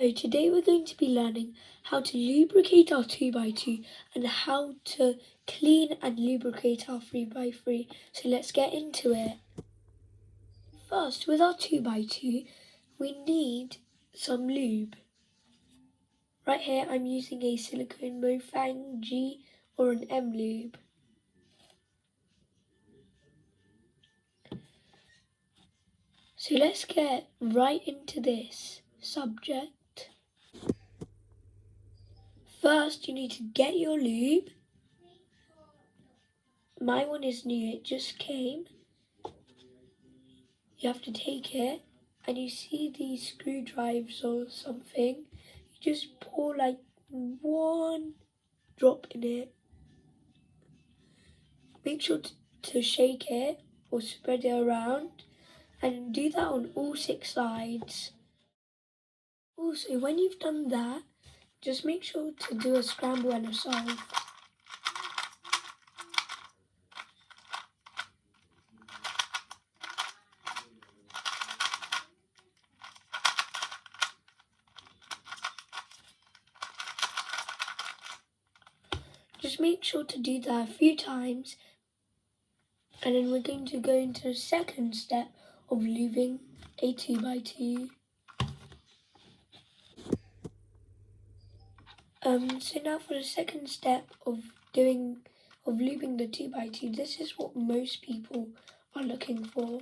So today we're going to be learning how to lubricate our 2x2 and how to clean and lubricate our 3x3. So let's get into it. First, with our 2x2, we need some lube. Right here I'm using a silicone Mofang G or an M lube. So let's get right into this subject. First, you need to get your lube. My one is new, it just came. You have to take it, and you see these screwdrivers or something. You just pour like one drop in it. Make sure to shake it or spread it around, and do that on all 6 sides. Also, when you've done that, just make sure to do a scramble and a solve. Just make sure to do that a few times, and then we're going to go into the second step of lubing a 2x2. So now for the second step of lubing the 2x2, this is what most people are looking for.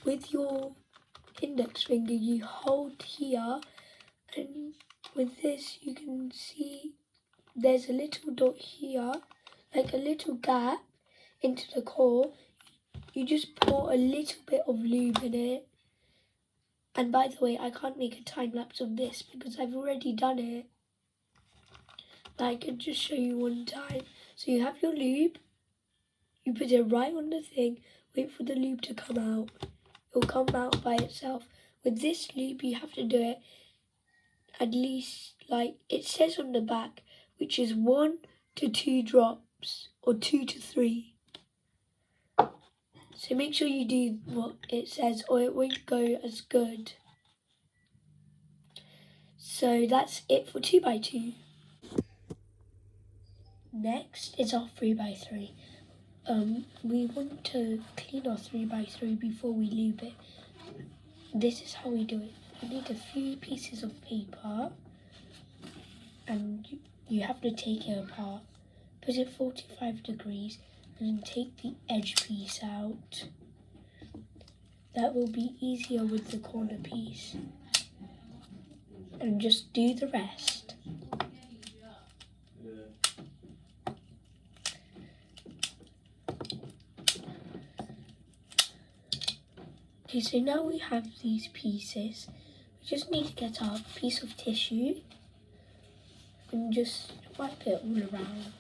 With your index finger, you hold here, and with this you can see there's a little dot here, like a little gap into the core. You just pour a little bit of lube in it. And by the way, I can't make a time lapse of this because I've already done it. I could just show you one time. So you have your lube, you put it right on the thing, wait for the lube to come out. It'll come out by itself. With this lube, you have to do it at least, like it says on the back, which is 1 to 2 drops, or 2 to 3. So make sure you do what it says or it won't go as good. So that's it for 2x2. Next is our 3x3. We want to clean our 3x3 before we lube it. This is how we do it. We need a few pieces of paper, and you have to take it apart. Put it 45 degrees and then take the edge piece out. That will be easier with the corner piece. And just do the rest. Okay, so now we have these pieces. We just need to get our piece of tissue and just wipe it all around.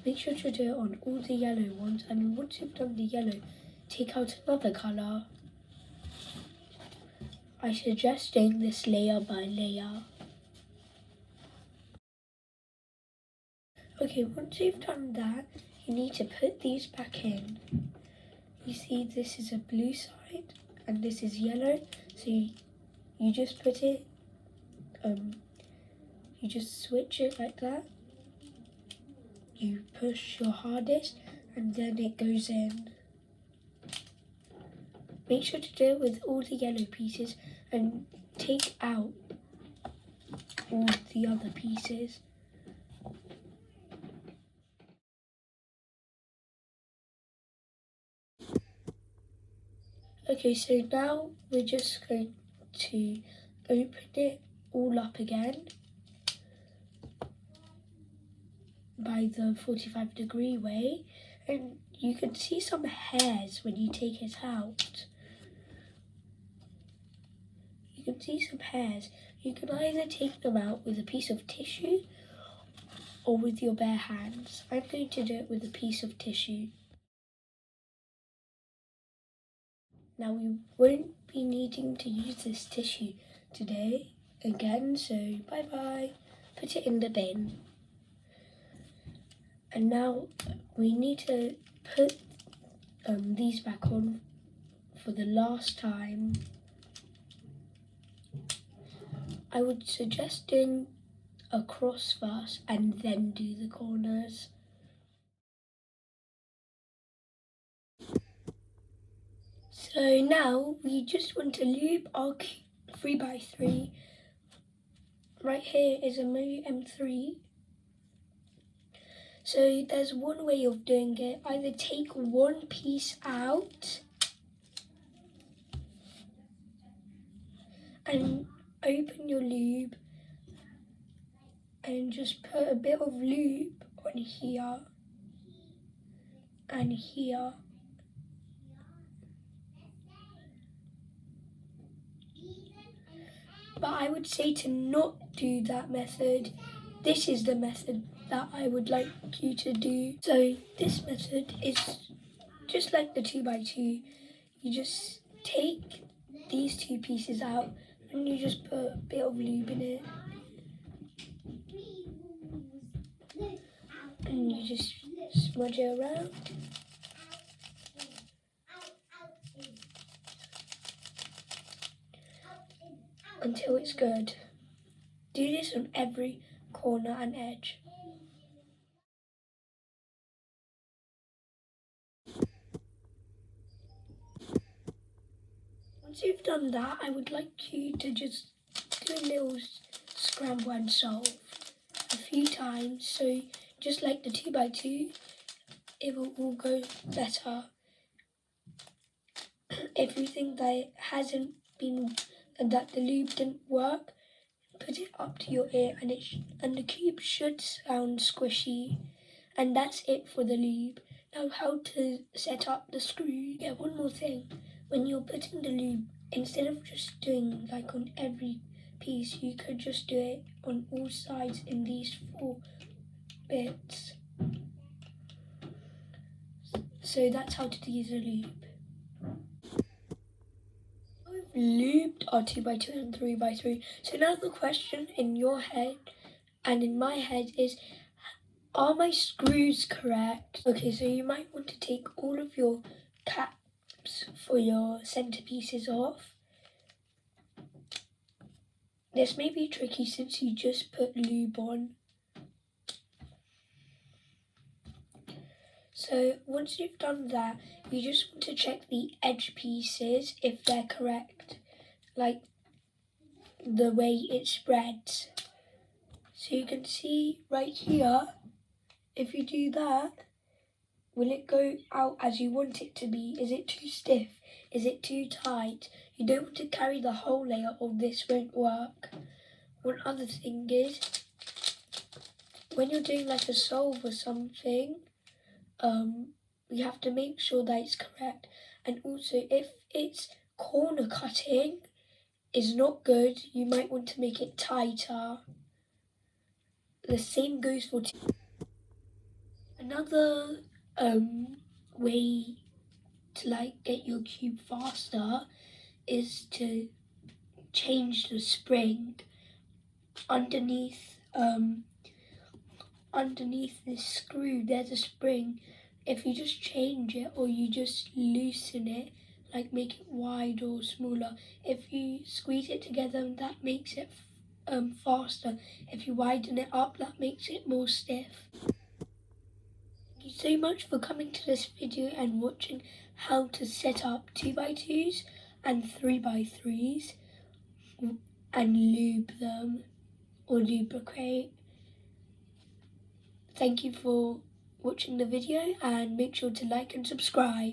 Make sure to do it on all the yellow ones, and once you've done the yellow, take out another colour. I suggest doing this layer by layer. Okay, once you've done that, you need to put these back in. You see this is a blue side and this is yellow, so you just put it, you just switch it like that. You push your hardest and then it goes in. Make sure to do it with all the yellow pieces and take out all the other pieces. Okay, so now we're just going to open it all up again by the 45-degree way, and you can see some hairs when you take it out. You can see some hairs. You can either take them out with a piece of tissue or with your bare hands. I'm going to do it with a piece of tissue. Now we won't be needing to use this tissue today again, so bye bye. Put it in the bin. And now we need to put these back on for the last time. I would suggest doing across first and then do the corners. So now we just want to lube our 3x3. Right here is a Mojo M3. So there's one way of doing it. Either take one piece out and open your lube and just put a bit of lube on here and here. But I would say to not do that method. This is the method that I would like you to do. So this method is just like the 2x2. You just take these two pieces out and you just put a bit of lube in it. And you just smudge it around. Until it's good. Do this on every corner and edge. Once you've done that, I would like you to just do a little scramble and solve a few times. So just like the 2x2, it will all go better. If you think that it hasn't been, and that the lube didn't work, put it up to your ear and the cube should sound squishy. And that's it for the lube. Now how to set up the screw. Yeah, one more thing. When you're putting the lube, instead of just doing like on every piece, you could just do it on all sides in these 4 bits. So that's how to use a lube. I've lubed our 2x2 and 3x3. So now the question in your head and in my head is, are my screws correct? Okay, so you might want to take all of your caps for your centerpieces off. This may be tricky since you just put lube on. So once you've done that, you just want to check the edge pieces if they're correct, like the way it spreads. So you can see right here, if you do that, will it go out as you want it to be? Is it too stiff? Is it too tight? You don't want to carry the whole layer or this won't work. One other thing is, when you're doing like a solve or something, you have to make sure that it's correct. And also, if it's corner cutting is not good, you might want to make it tighter. The same goes for another way to like get your cube faster is to change the spring underneath this screw. There's a spring. If you just change it or you just loosen it, like make it wide or smaller, if you squeeze it together, that makes it faster. If you widen it up, that makes it more stiff. Thank you so much for coming to this video and watching how to set up 2x2s and 3x3s and lube them or lubricate. Thank you for watching the video and make sure to like and subscribe.